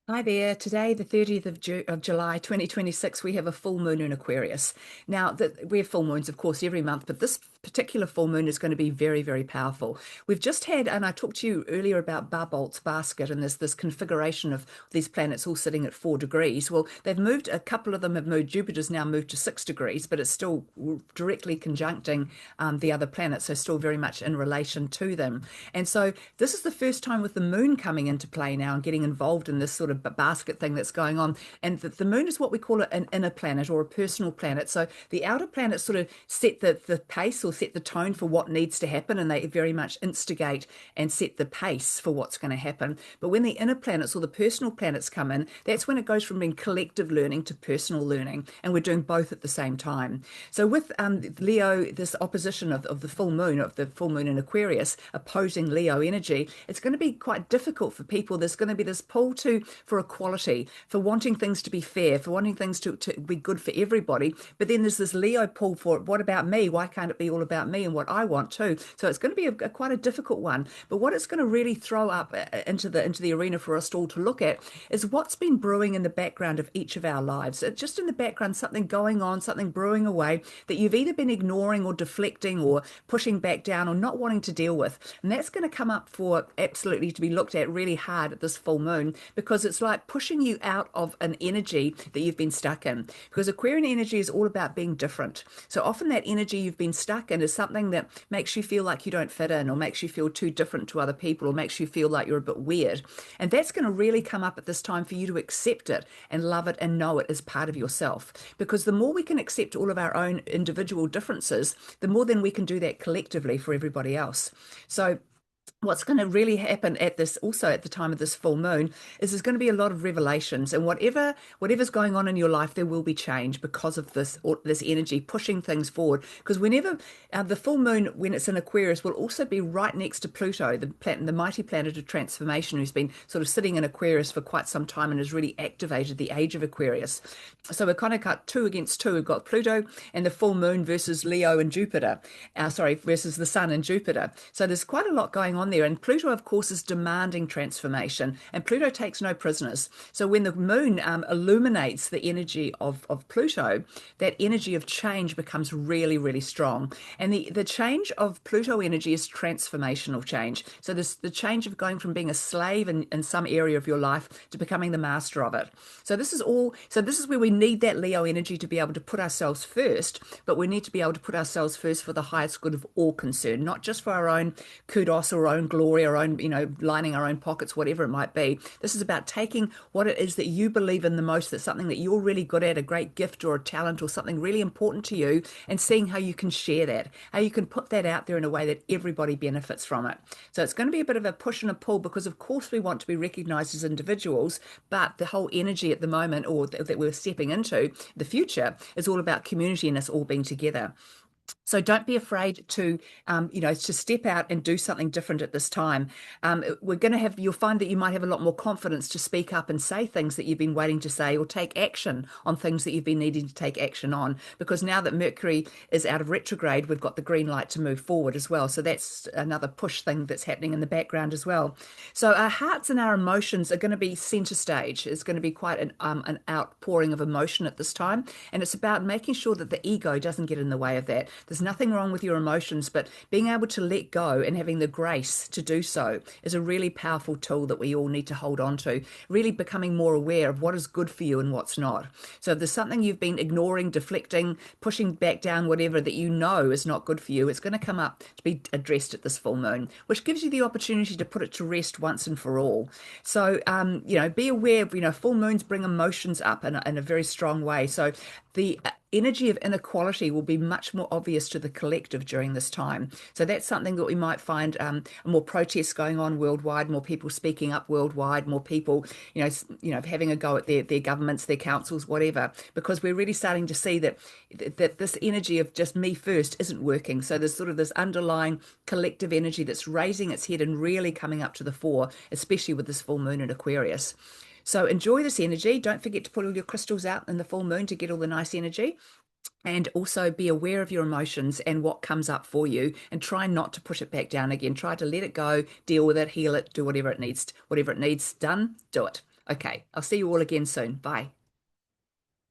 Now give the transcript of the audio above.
Hi there. Today, the 30th of July, 2026, we have a full moon in Aquarius. Now, we have full moons, of course, every month, but this particular full moon is going to be very, very powerful. We've just had, and I talked to you earlier about Barbolt's basket and this configuration of these planets all sitting at 4 degrees. Well, they've moved, a couple of them have moved. Jupiter's now moved to 6 degrees, but it's still directly conjuncting the other planets, so still very much in relation to them. And so this is the first time with the moon coming into play now and getting involved in this sort of basket thing that's going on. And the moon is what we call an inner planet or a personal planet. So the outer planets sort of set the pace or set the tone for what needs to happen, and they very much instigate and set the pace for what's going to happen. But when the inner planets or the personal planets come in, that's when it goes from being collective learning to personal learning. And we're doing both at the same time. So with Leo, this opposition of the full moon in Aquarius opposing Leo energy, it's going to be quite difficult for people. There's going to be this pull for equality, for wanting things to be fair, for wanting things to be good for everybody. But then there's this Leo pull for what about me? Why can't it be all about me and what I want too? So it's going to be quite a difficult one. But what it's going to really throw up into the arena for us all to look at is what's been brewing in the background of each of our lives. Just in the background, something going on, something brewing away that you've either been ignoring or deflecting or pushing back down or not wanting to deal with. And that's going to come up for absolutely to be looked at really hard at this full moon, because it's like pushing you out of an energy that you've been stuck in. Because Aquarian energy is all about being different. So often that energy you've been stuck in is something that makes you feel like you don't fit in, or makes you feel too different to other people, or makes you feel like you're a bit weird. And that's going to really come up at this time for you to accept it and love it and know it as part of yourself. Because the more we can accept all of our own individual differences, the more then we can do that collectively for everybody else. So what's going to really happen at this also at the time of this full moon is there's going to be a lot of revelations, and whatever's going on in your life, there will be change because of this energy pushing things forward. Because whenever the full moon, when it's in Aquarius, will also be right next to Pluto, the mighty planet of transformation, who's been sort of sitting in Aquarius for quite some time and has really activated the age of Aquarius. So we're kind of got two against two. We've got Pluto and the full moon versus Leo and Jupiter, versus the sun and Jupiter. So there's quite a lot going on there. And Pluto, of course, is demanding transformation, and Pluto takes no prisoners. So when the moon illuminates the energy of Pluto, that energy of change becomes really, really strong. And the change of Pluto energy is transformational change. So this the change of going from being a slave in some area of your life to becoming the master of it. So this is where we need that Leo energy to be able to put ourselves first, but we need to be able to put ourselves first for the highest good of all concerned, not just for our own kudos or our own glory, our own, lining our own pockets, whatever it might be. This is about taking what it is that you believe in the most, that's something that you're really good at, a great gift or a talent or something really important to you, and seeing how you can share that, how you can put that out there in a way that everybody benefits from it. So it's going to be a bit of a push and a pull, because of course we want to be recognized as individuals, but the whole energy at the moment, or that we're stepping into the future, is all about community and us all being together. So don't be afraid to step out and do something different at this time. You'll find that you might have a lot more confidence to speak up and say things that you've been waiting to say, or take action on things that you've been needing to take action on. Because now that Mercury is out of retrograde, we've got the green light to move forward as well. So that's another push thing that's happening in the background as well. So our hearts and our emotions are going to be center stage. It's going to be quite an outpouring of emotion at this time. And it's about making sure that the ego doesn't get in the way of that. There's nothing wrong with your emotions, but being able to let go and having the grace to do so is a really powerful tool that we all need to hold on to. Really becoming more aware of what is good for you and what's not. So if there's something you've been ignoring, deflecting, pushing back down, whatever that you know is not good for you, it's going to come up to be addressed at this full moon, which gives you the opportunity to put it to rest once and for all. So, be aware of, full moons bring emotions up in a very strong way. So the energy of inequality will be much more obvious to the collective during this time. So that's something that we might find more protests going on worldwide, more people speaking up worldwide, more people, having a go at their governments, their councils, whatever, because we're really starting to see that this energy of just me first isn't working. So there's sort of this underlying collective energy that's raising its head and really coming up to the fore, especially with this full moon in Aquarius. So enjoy this energy. Don't forget to put all your crystals out in the full moon to get all the nice energy. And also be aware of your emotions and what comes up for you, and try not to push it back down again. Try to let it go, deal with it, heal it, do whatever it needs done, do it. Okay, I'll see you all again soon. Bye.